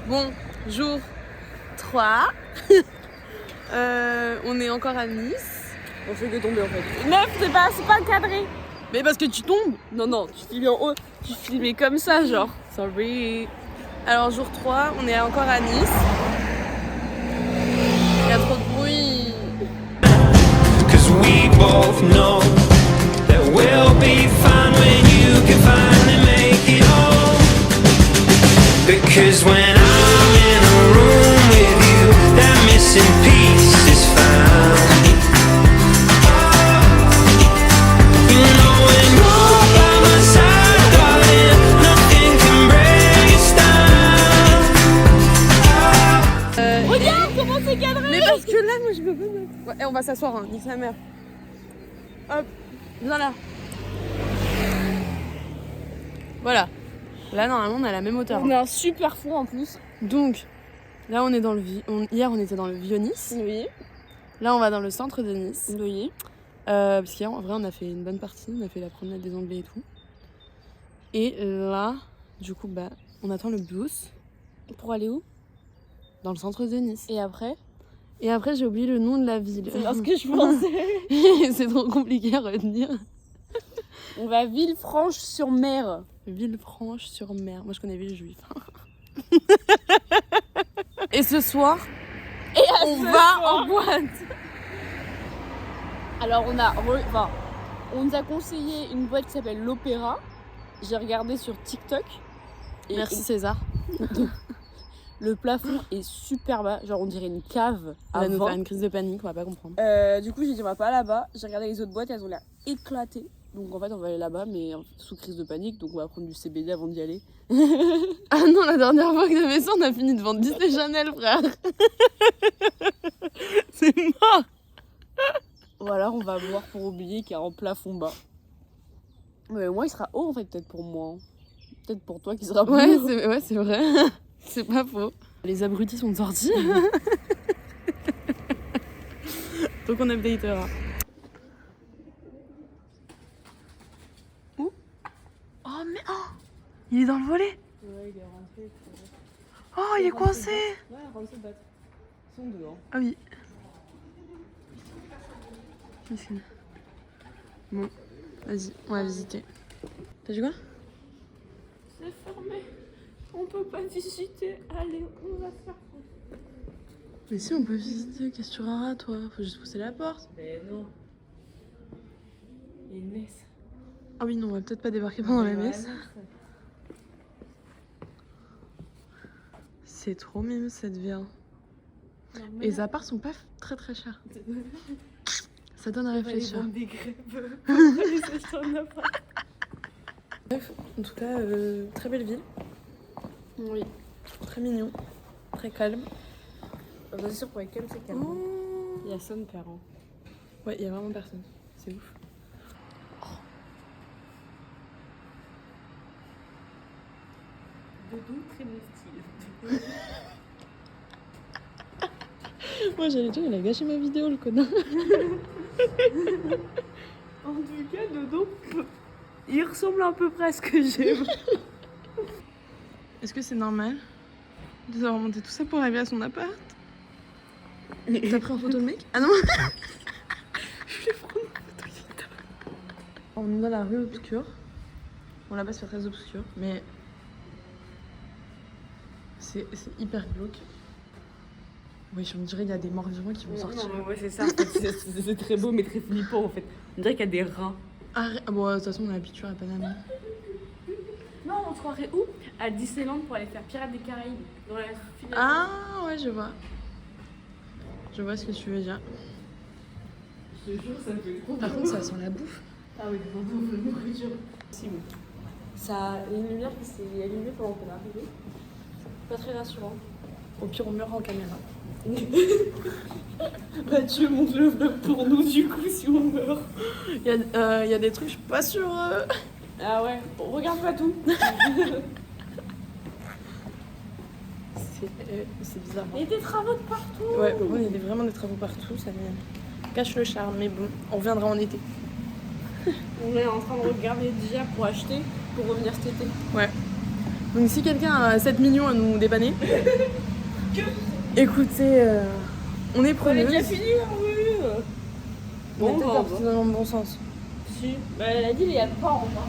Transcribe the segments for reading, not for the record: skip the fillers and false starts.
Bon, jour 3. On est encore à Nice. On fait que tomber en fait. Meuf, c'est pas cadré. Mais parce que tu tombes. Non, tu filmes en haut. Tu filmais comme ça, genre. Sorry. Alors, jour 3, on est encore à Nice. Il y a trop de bruit. Cause we both know that we'll be fine when you can finally make it home. Because when I'm in a room with you, that missing piece is found. You know when you're by my side, darling, nothing can break us down. Regarde comment c'est cadré. Mais parce que là, moi, je peux pas mettre. Ouais, et on va s'asseoir, hein, nique sa mère. Hop, viens là. Voilà. Là, normalement, on est à la même hauteur. On a un super fond en plus. Donc, là, on est dans le hier, on était dans le Vieux-Nice. Oui. Là, on va dans le centre de Nice. Oui. Parce qu'hier, en vrai, on a fait une bonne partie. On a fait la promenade des Anglais et tout. Et là, du coup, bah, on attend le bus. Pour aller où? Dans le centre de Nice. Et après? Et après, j'ai oublié le nom de la ville. C'est ce que je pensais. C'est trop compliqué à retenir. On va à Villefranche-sur-Mer. Villefranche-sur-Mer. Moi, je connais Villejuif. Et ce soir, on va en boîte. Alors on nous a conseillé une boîte qui s'appelle l'Opéra. J'ai regardé sur TikTok. Et Merci César. le plafond est super bas, genre on dirait une cave. Elle va nous vent. faire une crise de panique, on va pas comprendre. Du coup j'ai dit on va pas là-bas. J'ai regardé les autres boîtes, elles ont l'air éclatées. Donc en fait on va aller là-bas mais sous crise de panique. Donc on va prendre du CBD avant d'y aller. Ah non, la dernière fois que j'avais fait ça, on a fini de vendre Disney Channel, frère. C'est mort. Voilà, on va boire pour oublier qu'il y a un plafond bas. Mais moi il sera haut en fait, peut-être pour moi. Peut-être pour toi qui sera plus haut. Ouais, c'est vrai. C'est pas faux. Les abrutis sont sortis. Donc on updatera. Où? Oh mais il est dans le volet. Ouais, il est rentré. Oh, il est coincé. Ouais, rentré de battre. Ils sont dehors. Ah oui. Ici. Bon, vas-y, on va visiter. T'as dit quoi? C'est fermé. On peut pas visiter. Allez, on va faire. Mais si, on peut visiter. Qu'est-ce que tu raras, toi? Faut juste pousser la porte. Mais non. Il y a une messe. Ah oui, non, on va peut-être pas débarquer pendant la messe. C'est trop mime cette ville. Et les apparts sont pas très très chers. Ça donne à réfléchir. Des crêpes. Bref, en tout cas, très belle ville. Oui. Très mignon. Très calme. C'est sûr pour être calme, c'est calme. Oh. Il y a son parent. Ouais, il y a vraiment personne. C'est ouf. Dodo, très mon style. Moi j'allais dire, il a gâché ma vidéo, le connard. En tout cas, Dodo, il ressemble à peu près à ce que j'aime. Est-ce que c'est normal de devoir monter tout ça pour arriver à son appart? T'as pris en photo le mec? Ah non. Je voulais prendre une photo. On est dans la rue obscure. Bon, là-bas c'est pas très obscur, mais c'est hyper glauque. Oui, on dirait qu'il y a des morts vivants qui vont sortir. Non, ouais, c'est ça. C'est très beau, mais très flippant en fait. On dirait qu'il y a des rats. Arrête. Bon, de toute façon, on est habitué à Panama. Non, on se croirait où? À Disneyland pour aller faire Pirates des Caraïbes. Dans la file. Ah, ouais, je vois. Je vois ce que tu veux dire. Je te jure, ça me fait trop Par contre, ça sent la bouffe. Ah oui, de la nourriture. Si, oui. Ça, il y a une lumière qui s'est allumée pendant qu'on est arrivé. Pas très rassurant. Au pire, on meurt en caméra. Mathieu monte le vlog pour nous du coup si on meurt. Il y a des trucs, je suis pas sûre. Ah ouais, on regarde pas tout. C'est bizarre. Il y a des travaux de partout. Ouais, il y a vraiment des travaux partout, ça cache le charme, mais bon, on reviendra en été. On est en train de regarder déjà pour acheter, pour revenir cet été. Ouais. Donc si quelqu'un a 7 millions à nous dépanner, écoutez, on est preneuse. On a déjà fini la rue. Bon, Bon, peut-être bah, parti dans le bon sens. Si. Bah, elle a dit il y a pas en bas.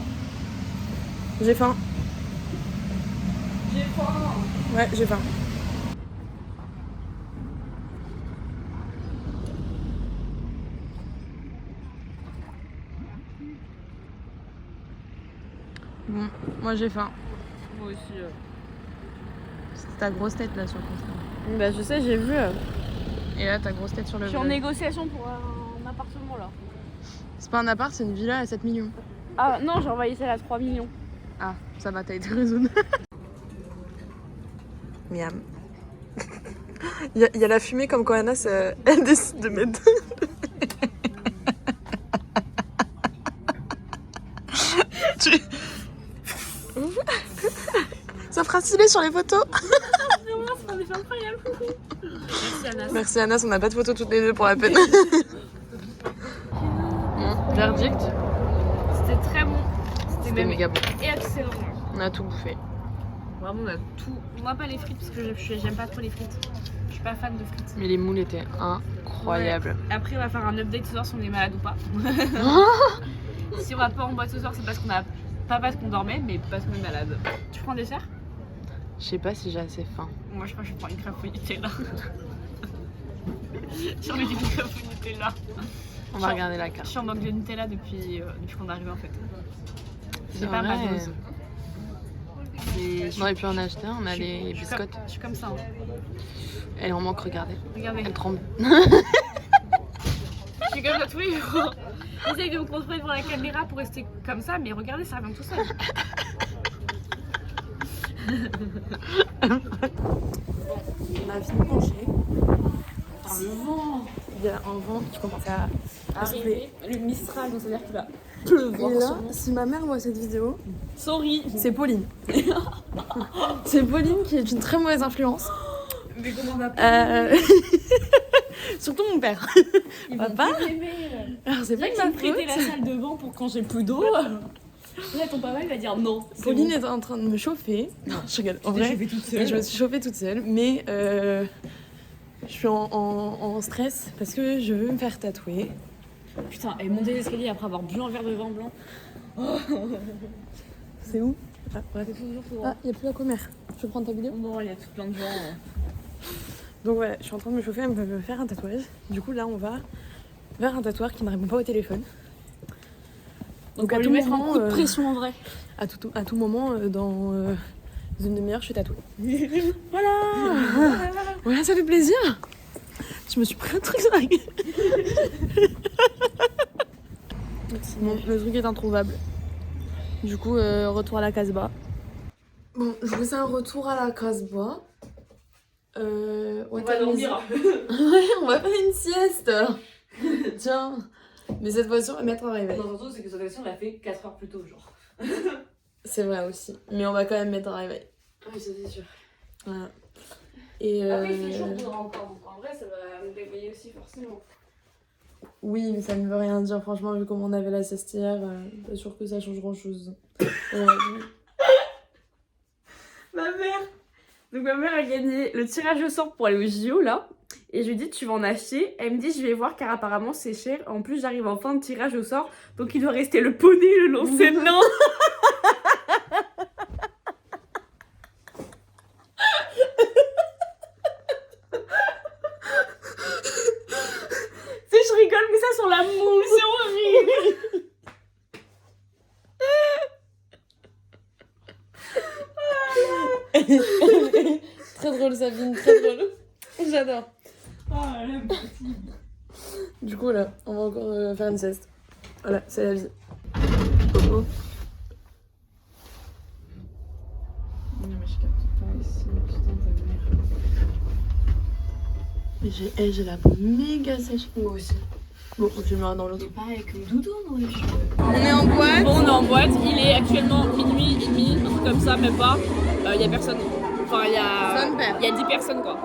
J'ai faim. J'ai faim. Ouais, j'ai faim. Bon, moi j'ai faim. Moi aussi. C'était ta grosse tête là sur le compte. Bah, je sais, j'ai vu. Et là, ta grosse tête sur le Je suis en vlog. négociation pour un appartement là. C'est pas un appart, c'est une villa à 7 millions. Ah non, j'ai envoyé celle à 3 millions. Ah, ça va, t'as été raisonnable. Miam. Il y a la fumée comme quand Anas, elle décide de mettre... Ça fera stylé sur les photos. Merci Anas. Merci Anas, on n'a pas de photos toutes les deux pour la peine. Bon, verdict. C'était très bon. C'était même méga bon. et excellent. On a tout bouffé. Vraiment, on a tout. Moi, pas les frites parce que j'aime pas trop les frites. Je suis pas fan de frites. Mais les moules étaient incroyables. Ouais. Après, on va faire un update ce soir si on est malade ou pas. Si on va pas en boîte ce soir, c'est parce qu'on a. Pas parce qu'on dormait, mais parce qu'on est malade. Tu prends un dessert? Je sais pas si j'ai assez faim. Moi, je crois que je prends une crêpe au Nutella. J'ai envie d'une crêpe au Nutella. On va regarder la Je carte. suis en manque de Nutella depuis qu'on est arrivé en fait. J'ai pas vrai. ma dose. On aurait pu en acheter, on a les Je biscottes. suis comme ça. Hein. Elle en manque, regardez. Regardez. Elle tremble. Je suis comme ça tous les jours. J'essaye de me contrôler devant la caméra pour rester comme ça, mais regardez, ça revient tout seul. On a fini de manger. Dans le vent. Il y a un vent qui commence à souffler. Le Mistral, donc ça veut dire qu'il va Et pleuvoir là, sûrement. si ma mère voit cette vidéo, Sorry. c'est Pauline. C'est Pauline qui est une très mauvaise influence. Mais comment on va Surtout mon père. Ils Papa vont plus m'aimer. Alors c'est pas Là, que tu ma me prêtais faute. la salle de bain pour quand j'ai plus d'eau. Là, ton papa, il va dire non. Pauline bon. est en train de me chauffer. Non, je rigole. En Tu t'es vrai, chauffée toute seule. je me suis chauffée toute seule, mais je suis en stress parce que je veux me faire tatouer. Putain, et monter l'escalier après avoir bu un verre de vin blanc. C'est où? Ah, bref. C'est toujours tout Ah, il n'y a plus la commère. Je peux prendre ta vidéo? Non, il y a tout plein de gens. Donc voilà, je suis en train de me chauffer, elle me faire un tatouage. Du coup là on va vers un tatoueur qui ne répond pas au téléphone. Donc, on va lui mettre un coup de pression en vrai. à tout moment dans une demi-heure je suis tatouée. Voilà. Voilà, ça fait plaisir. Je me suis pris un truc sur la gueule. Bon, le truc est introuvable. Du coup, retour à la Casbah. Bon, je vous ai un retour à la Casbah. On va dormir. Ouais, on va faire une sieste. Tiens. Mais cette fois-ci, on va mettre un réveil. Non, surtout, c'est que cette fois-ci, on l'a fait 4 heures plus tôt, genre. C'est vrai aussi. Mais on va quand même mettre un réveil. Oui, ça c'est sûr. Voilà. Et Après, il fait chaud, on voudra encore. Donc en vrai, ça va nous réveiller aussi, forcément. oui, mais ça ne veut rien dire. Franchement, vu comment on avait la sieste hier, pas sûr que ça change grand-chose. Ma mère. Donc ma mère a gagné le tirage au sort pour aller au JO là. Et je lui dis tu vas en acheter. Elle me dit je vais voir car apparemment c'est cher. En plus j'arrive en fin de tirage au sort. Donc il doit rester le poney, le lancer de nain. Tu sais je rigole mais ça sur la moule c'est horrible. Très drôle, Sabine, très drôle. J'adore. Du coup, là, on va encore faire une sieste. Voilà, c'est la vie. Coco. Non, mais je capte pas ici, putain, ta mère. Mais j'ai la peau méga sèche. Moi aussi. Bon, je vais me dans l'autre. Pareil avec le doudou dans les cheveux. On est en boîte. Bon, on est en boîte, il est actuellement minuit et demi, un truc comme ça, même pas. Il y a personne. Enfin, il y a 10 personnes quoi.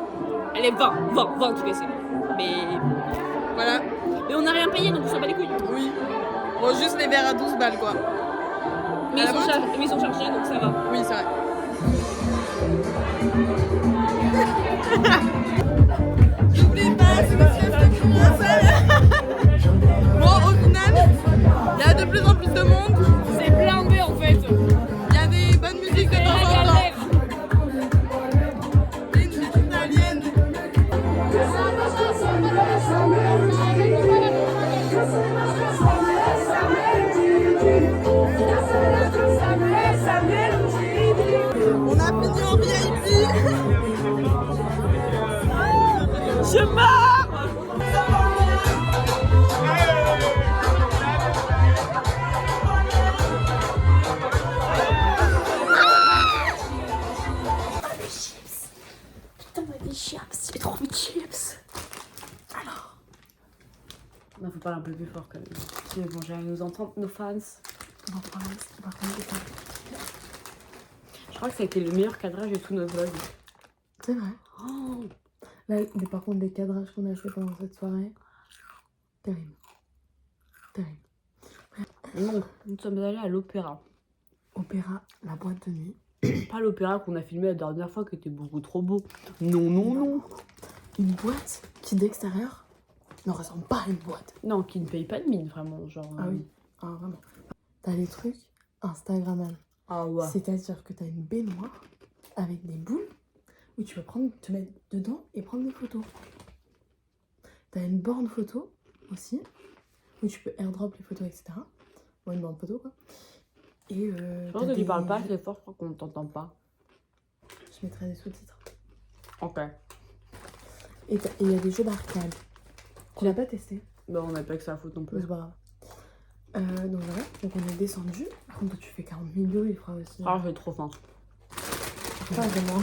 Elle est 20 en tout cas, c'est. Mais Voilà. on n'a rien payé donc on s'en bat les couilles. Oui. Bon, juste les verres à 12 balles, quoi. Mais À la ils sont chargés donc ça va. Oui, c'est vrai. N'oubliez pas, c'est le fief de Curaçao. Bon, au final, il y a de plus en plus de monde. C'est blindé en fait. Il y a des bonnes musiques de temps en temps. Et une petite italienne. On a fini en VIP. Je meurs. Putain, on a des chips. J'ai trop envie de chips. Alors. Non, faut parler un peu plus fort quand même. Mais bon, j'allais nous entendre, nos fans. Bon, par contre, c'est ça. Je crois que ça a été le meilleur cadrage de tous nos vlogs. C'est vrai. Oh. Là, mais par contre, les cadrages qu'on a fait pendant cette soirée, terrible. Terrible. Donc, nous sommes allés à l'opéra. Opéra, la boîte de nuit. Pas l'opéra qu'on a filmé la dernière fois qui était beaucoup trop beau. Non, non, non. Une boîte qui, d'extérieur, ne ressemble pas à une boîte. Non, qui ne paye pas de mine, vraiment. Genre, Ah oui, ah, vraiment. T'as des trucs Instagrammables. Ah ouais. C'est-à-dire que t'as une baignoire avec des boules où tu peux te mettre dedans et prendre des photos. T'as une borne photo aussi où tu peux airdrop les photos, etc. Bon, une borne photo quoi. Et Je pense que tu parles pas assez fort, je crois qu'on ne t'entend pas. Je mettrai des sous-titres. Ok. Et il y a des jeux d'arcade qu'on n'a pas testé. Bah, on n'a pas que ça à foutre non Mais plus. c'est pas grave. Donc voilà, donc on est descendu. Par contre, tu fais 40 000 €, il fera aussi. Ah, j'ai trop faim. Pas vraiment.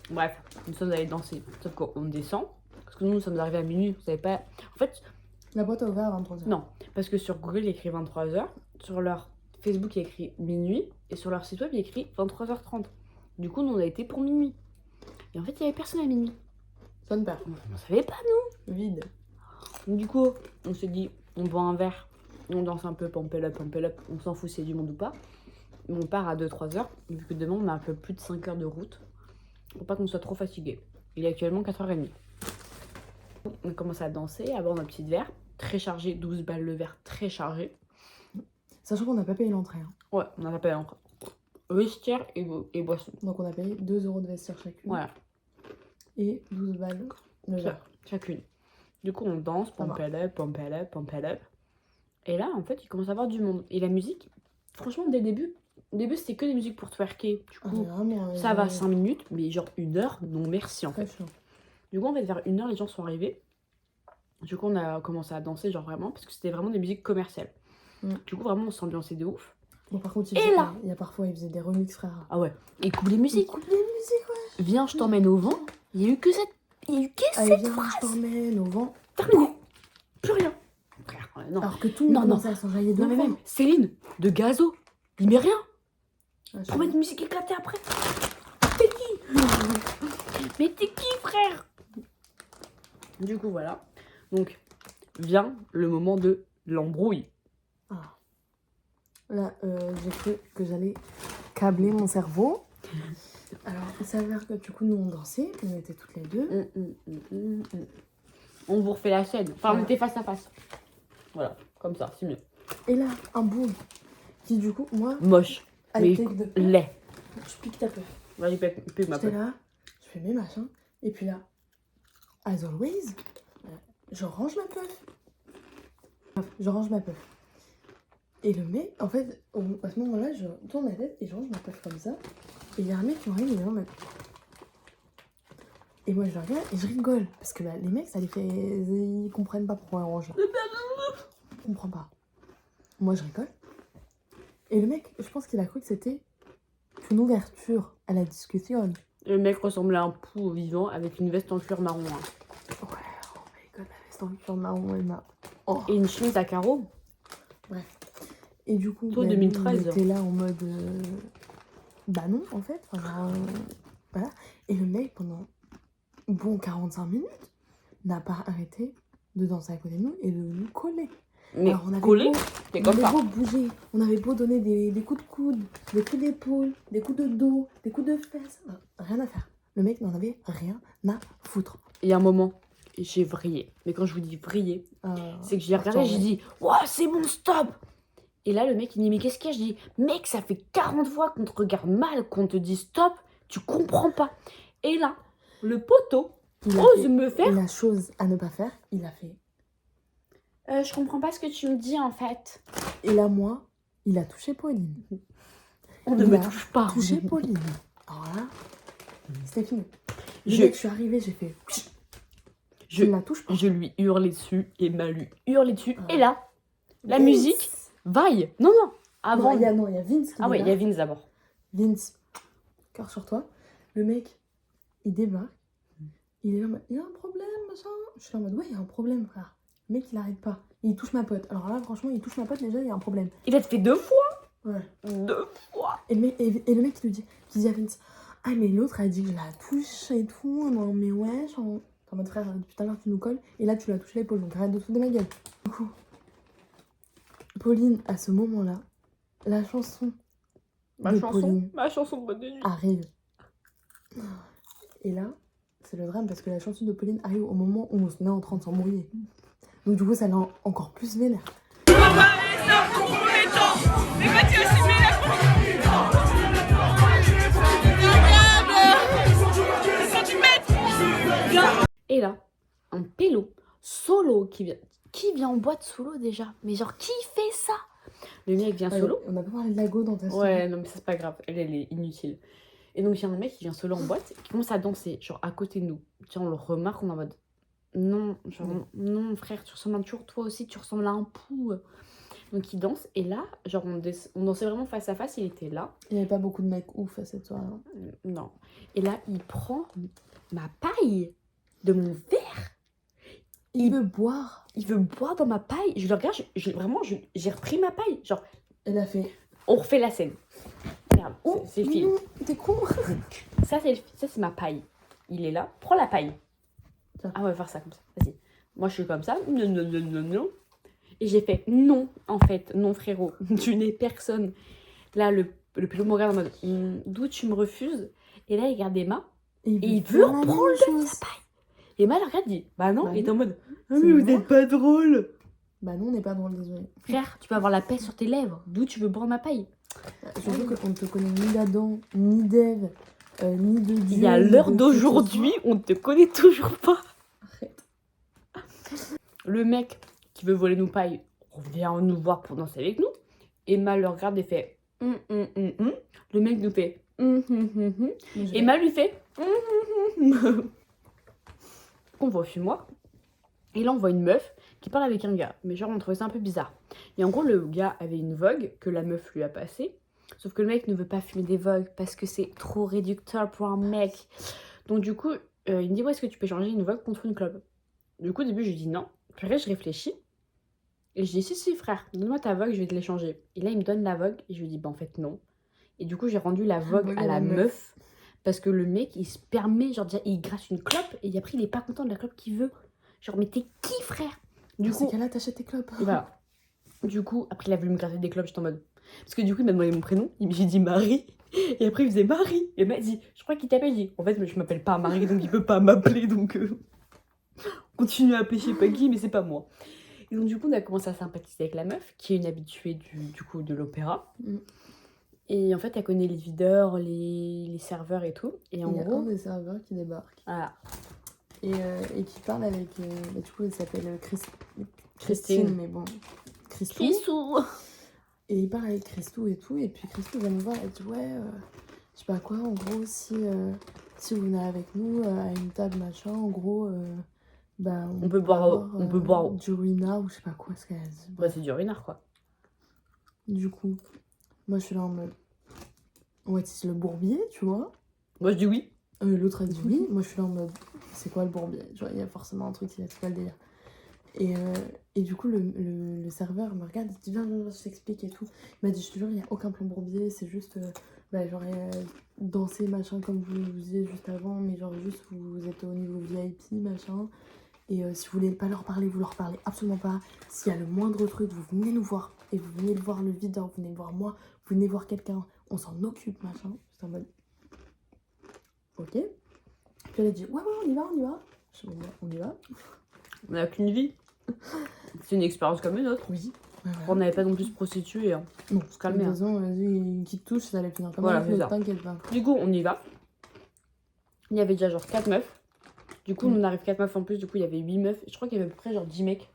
Bref, nous sommes allés danser. Sauf qu'on descend. Parce que nous sommes arrivés à minuit. Vous savez pas. En fait, La boîte a ouvert à 23h. non. Parce que sur Google, il y a écrit 23h. Sur leur Facebook, il y a écrit minuit. Et sur leur site web, il y a écrit 23h30. Du coup, nous, on a été pour minuit. Et en fait, il n'y avait personne à minuit. Sonne pas. On savait pas, nous. Vide. Donc, du coup, on s'est dit, on boit un verre. On danse un peu, pump it up. On s'en fout s'il y a du monde ou pas. Mais on part à 2-3 heures. Vu que demain, on a un peu plus de 5 heures de route. Pour pas qu'on soit trop fatigué. Il est actuellement 4h30. On commence à danser, à boire nos petits verres. Très chargé, 12 balles le verre, très chargé. Sachant qu'on n'a pas payé l'entrée. Hein. Ouais, on en a payé encore. Vestiaire et boisson. Donc on a payé 2 € de vestiaire chacune. Voilà, Et 12 balles le verre. chacune. Du coup, on danse, Ça va. pump it up. Et là, en fait, il commence à y avoir du monde. Et la musique, franchement, dès le début, c'était que des musiques pour twerker. Du Ah, coup, vraiment, ça va 5 minutes, mais genre 1 heure, non merci en Très fait. chiant. Du coup, en fait, vers 1 heure, les gens sont arrivés. Du coup, on a commencé à danser, genre vraiment, parce que c'était vraiment des musiques commerciales. Du coup, vraiment, on s'ambiançait de ouf. Bon, par contre, Et là il y a parfois, ils faisaient des remixes, frère. Ah ouais, et coupe les musiques. Écoute les musiques, ouais. Viens, je t'emmène au vent. Il y a eu que cette. Il y a eu que Allez, cette viens, phrase. je t'emmène au vent. Terminé. Plus rien. Frère, non. Alors que tout le monde Non, commençait à s'enjailler de Non, mais ouf, même hein. Céline, de Gazo, il met rien. Ah, je Pour mettre une musique éclatée après. T'es qui? Mais t'es qui, frère? Du coup, voilà. Donc, vient le moment de l'embrouille. Ah. Là, j'ai cru que j'allais câbler mon cerveau. Alors, il s'avère que du coup, nous, on dansait. On était toutes les deux. On vous refait la scène. Enfin, on Voilà. était face à face. Voilà, comme ça, c'est mieux. Et là, un boule qui, du coup, moi, Moche, a mais été de... laid. Je pique ta peur. Vas-y, pique ma J'étais peur. là, je fais mes machins. Et puis là, as always, je range ma puff. Je range ma puff. Et le mec, en fait, à ce moment-là, je tourne la tête et je range ma puff comme ça. Et il y a un mec qui me regarde, il est dans ma puff. Et moi, je le regarde et je rigole. Parce que bah, les mecs, ça les fait. Ils comprennent pas pourquoi on range. Ils comprennent pas. Moi, je rigole. Et le mec, je pense qu'il a cru que c'était une ouverture à la discussion. Le mec ressemblait à un pou vivant avec une veste en cuir marron. Hein. Ouais, oh my god, la veste en cuir marron, elle m'a. Oh. Et une chemise à carreaux. Bref. Et du coup, Plutôt bah, 2013. on était là en mode. Bah non, en fait. Enfin, genre, voilà. Et le mec, pendant bon 45 minutes, n'a pas arrêté de danser à côté de nous et de nous coller. Mais Alors, on avait collé, beau- c'est on comme avait ça. beau bouger, on avait beau donner des coups de coude, des coups d'épaule, des coups de dos, des coups de fesses. Rien à faire. Le mec n'en avait rien à foutre. Il y a un moment, j'ai vrillé. Mais quand je vous dis vrillé, c'est que je l'ai regardé, j'ai dit ouah, c'est bon, stop. Et là, le mec, il dit mais qu'est-ce qu'il y a? Je dis mec, ça fait 40 fois qu'on te regarde mal, qu'on te dit stop, tu comprends pas. Et là, le poteau Il a ose fait me faire. la chose à ne pas faire, il a fait. Je comprends pas ce que tu me dis en fait. Et là, moi, il a touché Pauline. On ne Il me a touche pas. Touché Pauline. Alors là, c'était fini. Je- Je suis arrivée, j'ai fait. Je ne la touche pas. Je lui hurlais dessus et m'a lui hurlé dessus. Ah. Et là, la Vince. musique vaille. Non, non, avant. Non, il y a Vince qui Ah ouais, il y a débarque. Vince d'abord. Vince, cœur sur toi. Le mec, il débarque. Il est là en mode, il y a un problème, machin. Je suis là en mode, ouais, il y a un problème, frère. Le mec, il arrête pas. Il touche ma pote. Alors là, franchement, il touche ma pote, déjà, il y a un problème. Il a fait 2 fois. Ouais. 2 fois. Et le mec, il dit à Vince, ah, mais l'autre a dit que je la touche et tout. Non, mais ouais, en mode, frère, depuis tout à l'heure, tu nous colles. Et là, tu l'as touché l'épaule, donc arrête de te foutre de ma gueule. Du coup, Pauline, à ce moment-là, la chanson de Pauline Ma chanson de bonne nuit. arrive. Et là, c'est le drame parce que la chanson de Pauline arrive au moment où on se met en train de s'embrouiller. Donc du coup, ça l'a encore plus vénère. Et là, un pélo solo qui vient en boîte solo déjà. Mais genre, qui fait ça? Le mec vient solo. On a pas parlé de la go dans ta story. Ouais, non, mais ça, c'est pas grave. Elle est inutile. Et donc, il y a un mec qui vient solo en boîte, qui commence à danser, genre à côté de nous. Tiens, on le remarque, on est en mode non, genre, non, frère, tu ressembles à toujours toi aussi, tu ressembles à un pou. Donc, il danse, et là, genre, on dansait vraiment face à face, il était là. Il n'y avait pas beaucoup de mecs ouf à cette soirée. Non. Et là, il prend ma paille de mon verre. Il veut boire. Il veut boire dans ma paille. Je le regarde, j'ai repris ma paille. Genre, Elle a fait. on refait la scène. Regarde, Oh, c'est le film. non, t'es con. Ça, c'est ma paille. Il est là, prends la paille. Tiens. Ah, on va faire ça comme ça, vas-y. Moi, je suis comme ça, non, non, non, non, non. Et j'ai fait, non, en fait, non, frérot, tu n'es personne. Là, le pilote me regarde en mode, d'où tu me refuses? Et là, il regarde Emma, Et il faire veut la reprendre même sa chose. paille. Et Emma, elle regarde, dit, bah non, Bah il est non. en mode, ah, C'est mais vous moi. n'êtes pas drôle. Bah non, on n'est pas drôle, désolé. Frère, tu peux avoir la paix sur tes lèvres, d'où tu veux boire ma paille? Surtout qu'on ne te connaît ni d'Adam, ni d'Ève, ni de Dieu. Et à ni l'heure de d'aujourd'hui, on ne te connaît toujours pas. Arrête. Le mec qui veut voler nos pailles vient nous voir pour danser avec nous. Emma le regarde et fait Le mec nous fait Emma lui fait On va au fumoir. Et là, on voit une meuf qui parle avec un gars. Mais genre, on trouvait ça un peu bizarre. Et en gros, le gars avait une Vogue que la meuf lui a passée. Sauf que le mec ne veut pas fumer des Vogue parce que c'est trop réducteur pour un mec. Donc du coup, il me dit, ouais, est-ce que tu peux changer une Vogue contre une clope? Du coup, au début, je lui dis non. Puis après, je réfléchis. Et je dis, si, frère, donne-moi ta Vogue, je vais te l'échanger. Et là, il me donne la Vogue. Et je lui dis, bah en fait, non. Et du coup, j'ai rendu la Vogue à la meuf. Parce que le mec, il se permet, genre, déjà, il grasse une clope. Et après, il est pas content de la clope qu'il veut. Genre, mais t'es qui, frère? Du coup, là, t'achètes tes clopes. voilà. Du coup, après, il a voulu me gratter des clopes, j'étais en mode. Parce que du coup, il m'a demandé mon prénom. J'ai dit Marie. Et après, il faisait Marie. Et il m'a dit, je crois qu'il t'appelle. J'ai dit, en fait, je m'appelle pas Marie, donc il peut pas m'appeler. Donc, on continue à appeler je sais pas qui, mais c'est pas moi. Et donc, du coup, on a commencé à sympathiser avec la meuf, qui est une habituée du coup de l'opéra. Et en fait, elle connaît les videurs, les serveurs et tout. Et en Il y a gros. un des serveurs qui débarque. Voilà. Et qui parle avec. Bah, du coup, elle s'appelle Christine. Christine, mais bon. Christou. Christou. Et il parle avec Christou et tout. Et puis Christou vient me voir. Elle dit, ouais, je sais pas quoi, en gros, si vous venez avec nous à une table, machin, en gros. Bah, On peut boire. On peut boire. du ruina ou je sais pas quoi ce qu'elle a dit. Bah, c'est du ruinard, quoi. Du coup, moi je suis là en mode. Ouais, c'est le bourbier, tu vois. Moi, je dis oui. L'autre a dit oui. Moi je suis là en mode. C'est quoi le bourbier? Genre, il y a forcément un truc qui va pas le délire. Et du coup, le serveur me regarde, il dit viens, je t'explique et tout. Il m'a dit je te jure, il n'y a aucun plan bourbier, c'est juste. Bah, genre, danser, machin, comme vous disiez juste avant, mais genre, juste vous êtes au niveau VIP, machin. Et si vous voulez pas leur parler, vous leur parlez absolument pas. S'il y a le moindre truc, vous venez nous voir. Et vous venez voir le videur, vous venez voir moi, vous venez voir quelqu'un. On s'en occupe, machin. J'étais en mode... Ok. Puis elle a dit, ouais, on y va. Je suis en mode, on y va. On n'a qu'une vie. C'est une expérience comme une autre. Oui. Ouais. On n'avait pas non plus se prostituer. Hein. Non, se calmer. De toute façon, vas-y, qui te touche, ça allait finir comme Voilà, ça. c'est ça. T'inquiète pas. Du coup, on y va. Il y avait déjà genre 4 meufs. Du coup, on arrive 4 meufs en plus. Du coup, il y avait 8 meufs. Je crois qu'il y avait à peu près genre 10 mecs.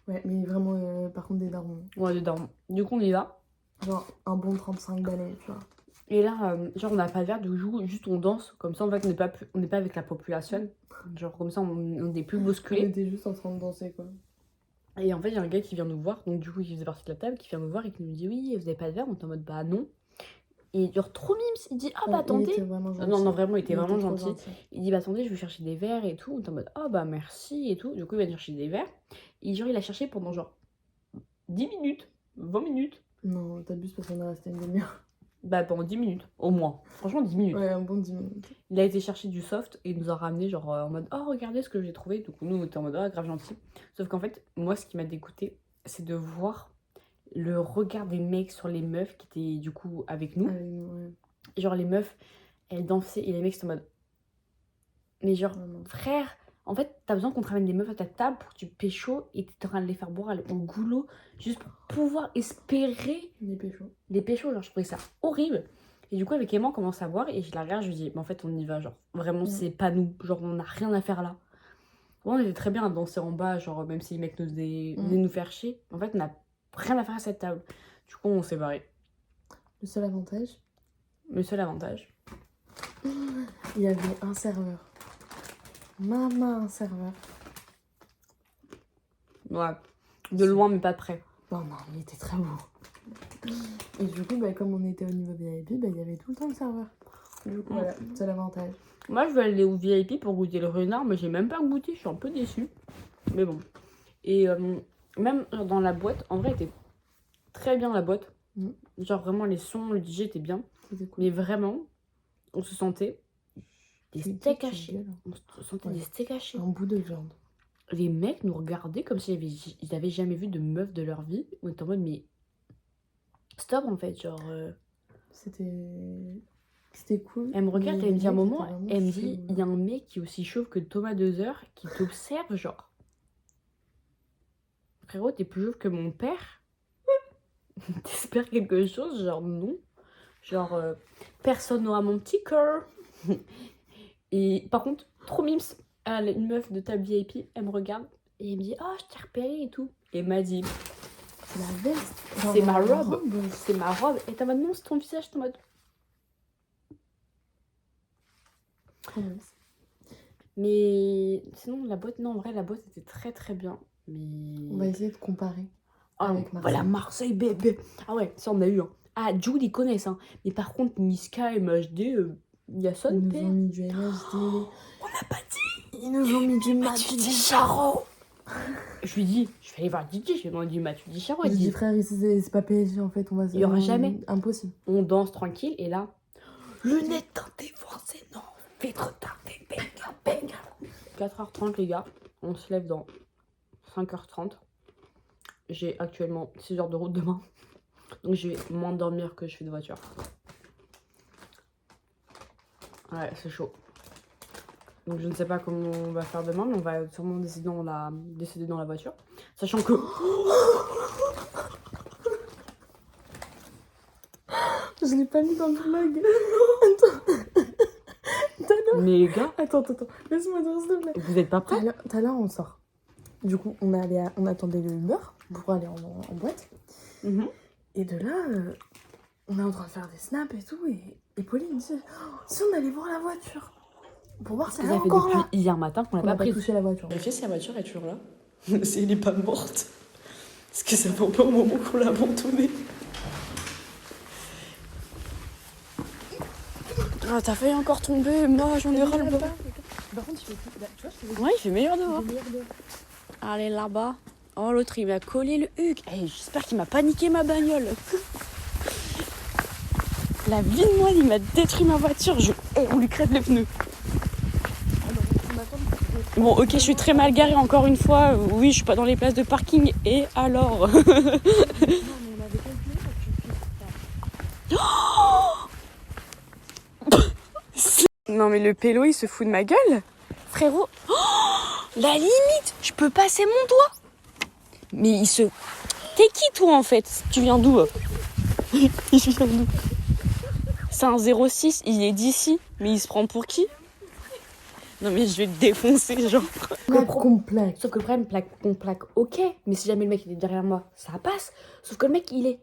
Ouais, mais vraiment, par contre, des darons. Ouais, des darons. Du coup, on y va. Genre, un bon 35 balais, tu vois. Et là, genre, on n'a pas de verre, du coup, juste on danse. Comme ça, en fait, on n'est pas avec la population. Genre, comme ça, on est plus On bousculés. était juste en train de danser, quoi. Et en fait, il y a un gars qui vient nous voir. Donc, du coup, qui faisait partie de la table, qui vient nous voir et qui nous dit oui, vous n'avez pas de verre. On est en mode bah non. Et genre, trop mimes. Il dit ah bah attendez. Il était vraiment gentil. Non, vraiment, il était vraiment trop gentil. Il dit bah attendez, je vais chercher des verres et tout. On est en mode ah bah merci et tout. Du coup, il va chercher des verres. Et genre, il a cherché pendant genre 10 minutes, 20 minutes. Non, t'abuses parce qu'on est resté une demi-heure. Bah pendant 10 minutes, au moins. Franchement, 10 minutes. Ouais, un bon 10 minutes. Il a été chercher du soft et il nous a ramené genre en mode oh regardez ce que j'ai trouvé. Donc nous on était en mode ah grave gentil. Sauf qu'en fait, moi ce qui m'a dégoûté, c'est de voir le regard des mecs sur les meufs qui étaient du coup avec nous. Ouais. Et genre les meufs, elles dansaient et les mecs étaient en mode mais genre frère, en fait t'as besoin qu'on te ramène des meufs à ta table pour que tu pécho et t'es en train de les faire boire au goulot juste pour pouvoir espérer les péchos. Genre je trouvais ça horrible. Et du coup avec Emma on commence à boire et je la regarde, je lui dis mais en fait on y va, genre vraiment c'est pas nous, genre on n'a rien à faire là. On était très bien à danser en bas, genre même si les mecs nous venaient nous faire chier, en fait on n'a rien à faire à cette table. Du coup on s'est barré. Le seul avantage, il y avait un serveur. Un serveur. Ouais, de loin mais pas de près. Non, il était très beau. Et du coup, bah, comme on était au niveau VIP, bah, il y avait tout le temps le serveur. Du coup, voilà, c'est l'avantage. Moi, je vais aller au VIP pour goûter le renard, mais j'ai même pas goûté, je suis un peu déçue. Mais bon. Et même dans la boîte, en vrai, elle était très bien la boîte. Genre vraiment, les sons, le DJ était bien. C'était cool. Mais vraiment, on se sentait des steaks hachés. On se sentait des steaks hachés. Un bout de viande. Les mecs nous regardaient comme s'ils avaient jamais vu de meuf de leur vie. On était en mode, mais stop en fait, genre. C'était cool. Elle me regarde et elle me dit à un moment, elle me dit, chauve. il y a un mec qui est aussi chauve que Thomas Dezer qui t'observe, genre. Frérot, t'es plus chauve que mon père. T'espères quelque chose? Genre non. Genre, personne n'aura mon petit cœur. Et par contre, trop mimes. Une meuf de table VIP, elle me regarde et elle me dit oh je t'ai repéré et tout. Et elle m'a dit c'est la veste. C'est ma robe. C'est ma robe. Et t'es en mode non, c'est ton visage. T'es en mode. Mais sinon, la boîte, non, en vrai, la boîte était très très bien. Mais. On va essayer de comparer. Ah, avec Marseille. Voilà, Marseille, bébé. Ah ouais, ça on a eu. Hein. Ah, Jude, ils connaissent. Hein. Mais par contre, Niska, MHD, il y a ça de Ils nous paix. ont mis du MHD. On n'a pas dit. Ils nous ont mis du Mathieu Charo. Je lui dis, je vais aller voir DJ, je vais demander du Mathieu Charo. Il dit frère, ici c'est pas PSG en fait. Il y aura jamais. Impossible. On danse tranquille et là, le nez teinté français, non. Vitre teintée, benga. 4h30 les gars, on se lève dans 5h30. J'ai actuellement 6 heures de route demain. Donc je vais m'endormir que je fais de voiture. Ouais, c'est chaud. Donc je ne sais pas comment on va faire demain, mais on va sûrement décider dans la voiture. Sachant que... Je l'ai pas mis dans le vlog. Mais les gars... Attends. Laisse-moi dire s'il te plaît. Vous êtes pas prêts? Tout à l'heure, on sort. Du coup, on attendait le Uber pour aller en boîte. Et de là, on est en train de faire des snaps et tout. Et Pauline dit si on allait voir la voiture. Pour voir si elle est encore là. Depuis hier matin qu'on l'a pas prise. touché la voiture. Vérifier si la voiture est toujours là. Si elle n'est pas morte. Parce que ça fait pas au moment qu'on l'a abandonnée. Ah, t'as failli encore tomber. Moi, j'en ai ras le bas. Par contre, tu vois, Ouais, il fait meilleur dehors. Allez, là-bas. Oh, l'autre, il m'a collé le huc. Hey, j'espère qu'il m'a paniqué ma bagnole. La vie de moi, il m'a détruit ma voiture. On lui crève les pneus. Bon, ok, je suis très mal garée encore une fois. Oui, je suis pas dans les places de parking. Et alors? Non, mais on avait calculé pour que tu puisses. Non, mais le pélo, il se fout de ma gueule. Frérot, la limite, je peux passer mon doigt. Mais il se... T'es qui, toi, en fait? Tu viens d'où? Je viens d'où? C'est un 06, il est d'ici. Mais il se prend pour qui? Non, mais je vais te défoncer, genre. Complexe. Sauf que le problème, qu'on plaque, ok. Mais si jamais le mec il est derrière moi, ça passe. Sauf que le mec, il est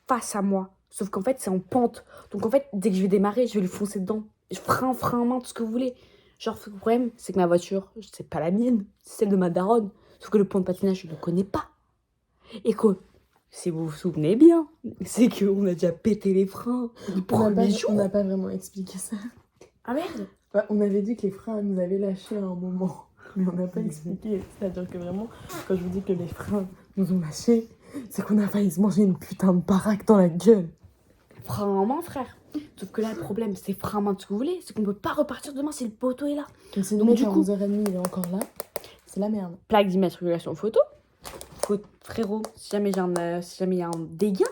face à moi. Sauf qu'en fait, c'est en pente. Donc en fait, dès que je vais démarrer, je vais lui foncer dedans. Frein à main, tout ce que vous voulez. Genre, le problème, c'est que ma voiture, c'est pas la mienne. C'est celle de ma daronne. Sauf que le point de patinage, je ne le connais pas. Et que, si vous vous souvenez bien, c'est qu'on a déjà pété les freins du premier jour. On n'a pas vraiment expliqué ça. Ah merde. Bah, on avait dit que les freins nous avaient lâché à un moment. Mais on n'a pas expliqué. C'est-à-dire que vraiment, quand je vous dis que les freins nous ont lâché, c'est qu'on a failli se manger une putain de baraque dans la gueule. Frein en main, frère. Sauf que là, le problème, c'est frein en main, tout ce que vous voulez. C'est qu'on peut pas repartir demain si le poteau est là. Donc si le Donc, mec du à coup- 11h30 il est encore là, c'est la merde. Plaque d'immatriculation photo. Frérot, si jamais il y a un dégât,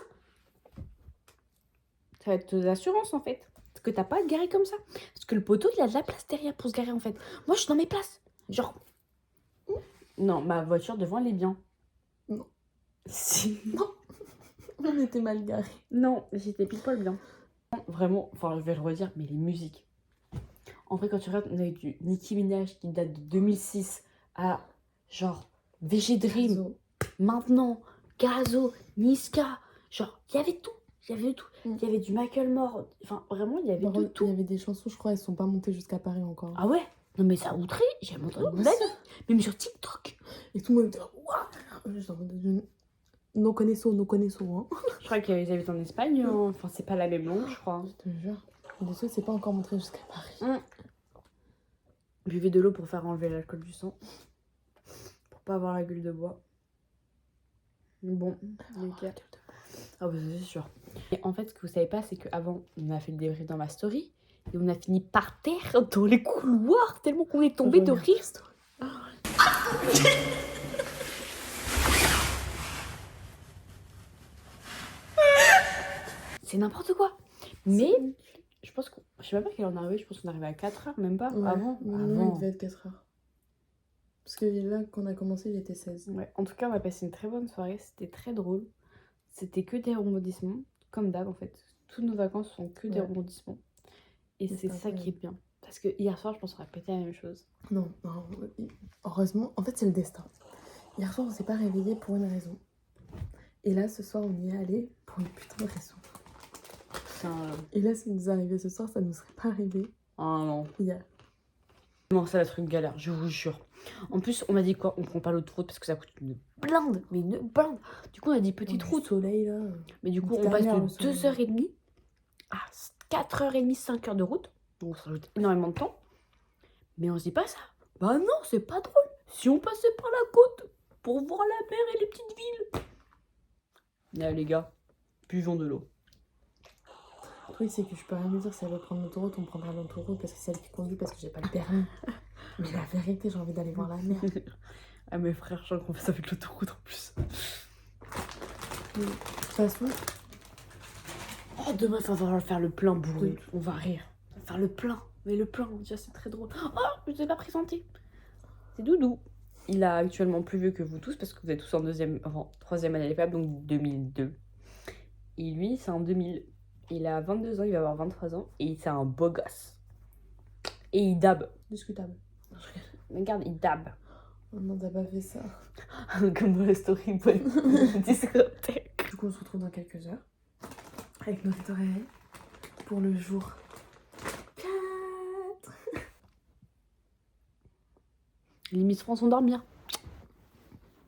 ça va être des assurances en fait. Parce que t'as pas à te garer comme ça. Parce que le poteau, il a de la place derrière pour se garer en fait. Moi, je suis dans mes places. Genre. Non, ma voiture devant, elle est bien. Non. Si. On était mal garés. Non, j'étais pile poil bien. Vraiment, enfin, je vais le redire, mais les musiques. En vrai, quand tu regardes, on a eu du Nicki Minaj qui date de 2006 à genre VG Dream. Gazo. Maintenant, Gazo, Niska, genre, il y avait tout. Il y avait tout. Mm. Il y avait du Macklemore. Enfin, vraiment, il y avait Par de contre, tout. il y avait des chansons, je crois, elles sont pas montées jusqu'à Paris encore. Ah ouais? Non, mais ça a outré. J'ai jamais entendu de ma vie. Même sur TikTok. Et tout le monde était là, waouh! J'étais en mode, no connaissons, hein. Je crois qu'ils habitent en Espagne. Hein. Enfin, c'est pas la même langue, je crois. Je te jure. Les trucs, c'est pas encore montré jusqu'à Paris. Buvez de l'eau pour faire enlever l'alcool du sang. Pour pas avoir la gueule de bois. Bon, les gars. Ah bah c'est sûr. Et en fait, ce que vous savez pas, c'est qu'avant, on a fait le débrief dans ma story. Et on a fini par terre dans les couloirs, tellement qu'on est tombé de rire. C'est n'importe quoi. Mais je pense que... Je sais même pas quelle heure on est arrivé. Je pense qu'on est arrivé à 4h, même pas. Ouais, Avant. il devait être 4 heures. Parce que là, quand on a commencé, il était 16. Ouais. En tout cas, on a passé une très bonne soirée. C'était très drôle. C'était que des rebondissements. Comme d'hab, en fait. Toutes nos vacances sont que des rebondissements. Et c'est ça qui est bien. Parce que hier soir, je pense qu'on a pété la même chose. Non, heureusement, en fait, c'est le destin. Hier soir, on s'est pas réveillé pour une raison. Et là, ce soir, on y est allé pour une putain de raison. Et là, ça nous est arrivé ce soir, ça nous serait pas arrivé Ah non. hier. Non, ça va être une galère, je vous jure. En plus, on m'a dit quoi? On prend pas l'autoroute parce que ça coûte une blinde. Mais une blinde. Du coup, on a dit petite route. Soleil, là. Mais du coup, Petite on passe dernière, de le soleil. 2h30 à 4h30, 5h de route. Donc ça rajoute énormément de temps. Mais on se dit pas ça. Bah non, c'est pas drôle. Si on passait par la côte pour voir la mer et les petites villes. Là, les gars, buvons de l'eau. Le truc, c'est que je peux rien lui dire si elle veut prendre l'autoroute, on prendra l'autoroute parce que c'est elle qui conduit parce que j'ai pas le permis. Mais la vérité, j'ai envie d'aller voir la mer. Ah, mes frères, je crois qu'on fait ça avec l'autoroute en plus. De toute façon, Oh, demain, il va falloir faire le plein bourré. On va rire. On va faire le plein. Mais le plein, déjà, c'est très drôle. Oh, je ne t'ai pas présenté. C'est Doudou. Il a actuellement plus vieux que vous tous parce que vous êtes tous en troisième année à l'EPAB, donc 2002. Et lui, c'est en 2000. Il a 22 ans, il va avoir 23 ans. Et c'est un beau gosse. Et il dab. discutable. Regarde, il dab. Oh non, t'as pas fait ça. Comme dans la story discothèque. Du coup, on se retrouve dans quelques heures avec nos oreilles pour le jour 4. Les Miss France vont dormir.